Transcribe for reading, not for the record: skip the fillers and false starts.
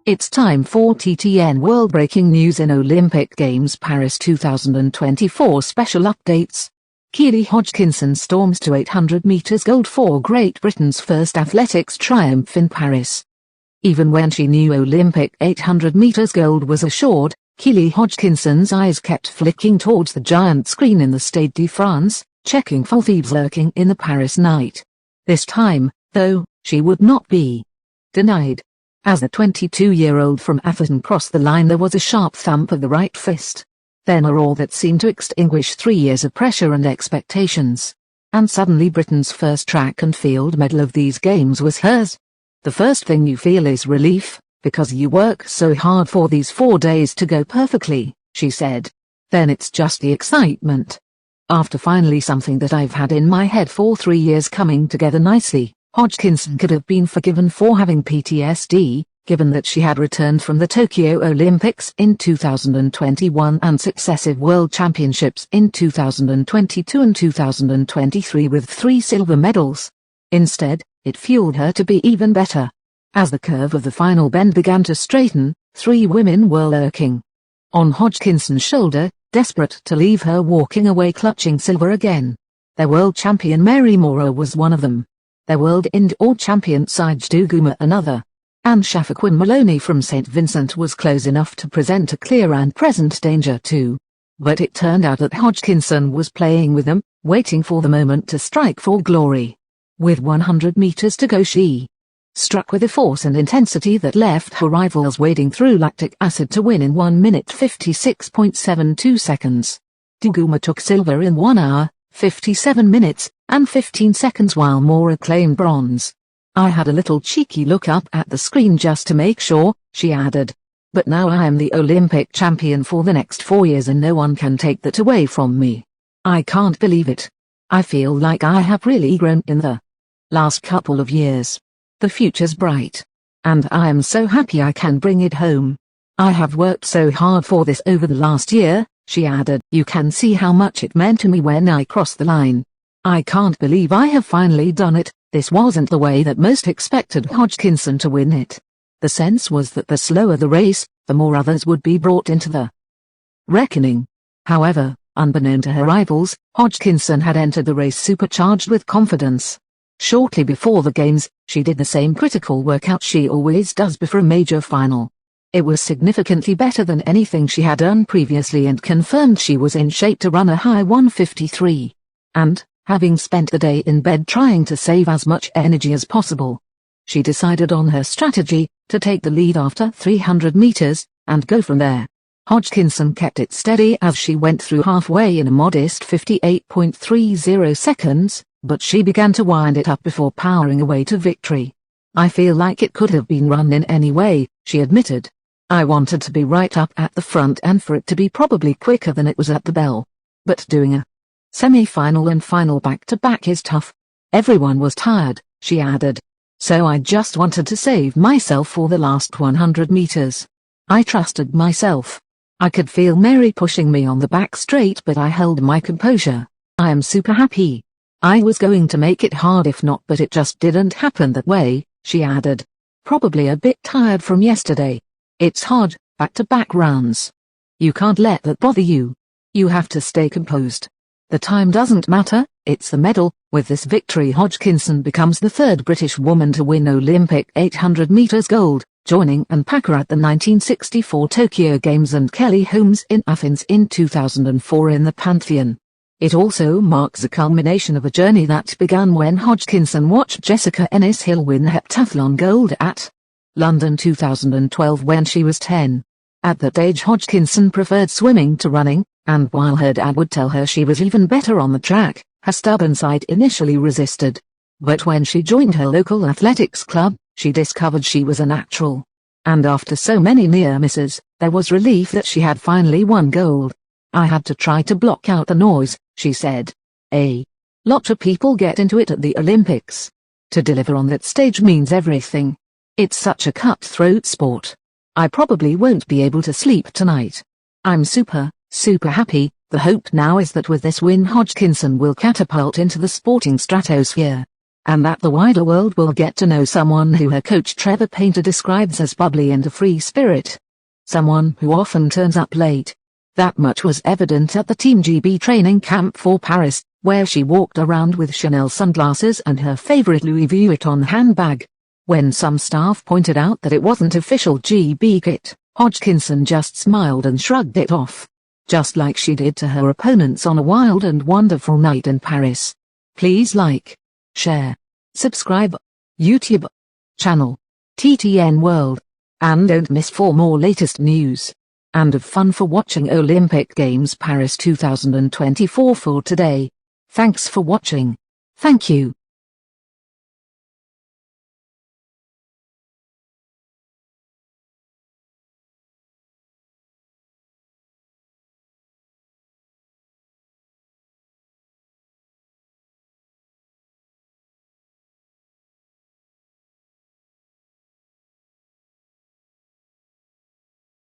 It's time for TTN World Breaking News in Olympic Games Paris 2024 special updates. Keely Hodgkinson storms to 800 meters gold for Great Britain's first athletics triumph in Paris. Even when she knew Olympic 800 meters gold was assured, Keely Hodgkinson's eyes kept flicking towards the giant screen in the Stade de France, checking for thieves lurking in the Paris night. This time, though, she would not be denied. As the 22-year-old from Atherton crossed the line, there was a sharp thump of the right fist. Then a roar that seemed to extinguish 3 years of pressure and expectations. And suddenly Britain's first track and field medal of these games was hers. The first thing you feel is relief, because you work so hard for these 4 days to go perfectly, she said. Then it's just the excitement. After finally something that I've had in my head for 3 years coming together nicely, Hodgkinson could have been forgiven for having PTSD, given that she had returned from the Tokyo Olympics in 2021 and successive World Championships in 2022 and 2023 with 3 silver medals. Instead, it fueled her to be even better. As the curve of the final bend began to straighten, 3 women were lurking on Hodgkinson's shoulder, desperate to leave her walking away clutching silver again. Their world champion Mary Mora was one of them. Their world indoor champion Sage Duguma another. And Shafaquin Maloney from St. Vincent was close enough to present a clear and present danger too. But it turned out that Hodgkinson was playing with them, waiting for the moment to strike for glory. With 100 meters to go, she struck with a force and intensity that left her rivals wading through lactic acid to win in 1 minute 56.72 seconds. Duguma took silver in 1 hour, 57 minutes, and 15 seconds while Mora claimed bronze. I had a little cheeky look up at the screen just to make sure, she added. But now I am the Olympic champion for the next 4 years and no one can take that away from me. I can't believe it. I feel like I have really grown in the last couple of years. The future's bright. And I am so happy I can bring it home. I have worked so hard for this over the last year, she added. You can see how much it meant to me when I crossed the line. I can't believe I have finally done it. This wasn't the way that most expected Hodgkinson to win it. The sense was that the slower the race, the more others would be brought into the reckoning. However, unbeknown to her rivals, Hodgkinson had entered the race supercharged with confidence. Shortly before the games, she did the same critical workout she always does before a major final. It was significantly better than anything she had done previously and confirmed she was in shape to run a high 1:53. And, having spent the day in bed trying to save as much energy as possible, she decided on her strategy, to take the lead after 300 meters, and go from there. Hodgkinson kept it steady as she went through halfway in a modest 58.30 seconds, but she began to wind it up before powering away to victory. I feel like it could have been run in any way, she admitted. I wanted to be right up at the front and for it to be probably quicker than it was at the bell. But doing a semi-final and final back-to-back is tough. Everyone was tired, she added. So I just wanted to save myself for the last 100 meters. I trusted myself. I could feel Mary pushing me on the back straight but I held my composure. I am super happy. I was going to make it hard if not, but it just didn't happen that way, she added. Probably a bit tired from yesterday. It's hard, back-to-back rounds. You can't let that bother you. You have to stay composed. The time doesn't matter, it's the medal. With this victory, Hodgkinson becomes the 3rd British woman to win Olympic 800 meters gold, joining Anne Packer at the 1964 Tokyo Games and Kelly Holmes in Athens in 2004 in the Pantheon. It also marks the culmination of a journey that began when Hodgkinson watched Jessica Ennis-Hill win heptathlon gold at London 2012 when she was 10. At that age Hodgkinson preferred swimming to running, and while her dad would tell her she was even better on the track, her stubborn side initially resisted. But when she joined her local athletics club, she discovered she was a natural. And after so many near misses, there was relief that she had finally won gold. I had to try to block out the noise, she said. A lot of people get into it at the Olympics. To deliver on that stage means everything. It's such a cutthroat sport. I probably won't be able to sleep tonight. I'm super happy. The hope now is that with this win Hodgkinson will catapult into the sporting stratosphere. and that the wider world will get to know someone who her coach Trevor Painter describes as bubbly and a free spirit. Someone who often turns up late. That much was evident at the Team GB training camp for Paris, where she walked around with Chanel sunglasses and her favorite Louis Vuitton handbag. When some staff pointed out that it wasn't official GB kit, Hodgkinson just smiled and shrugged it off. Just like she did to her opponents on a wild and wonderful night in Paris. Please like, share, subscribe, YouTube channel, TTN World, and don't miss for more latest news. And of fun for watching Olympic Games Paris 2024 for today. Thanks for watching. Thank you.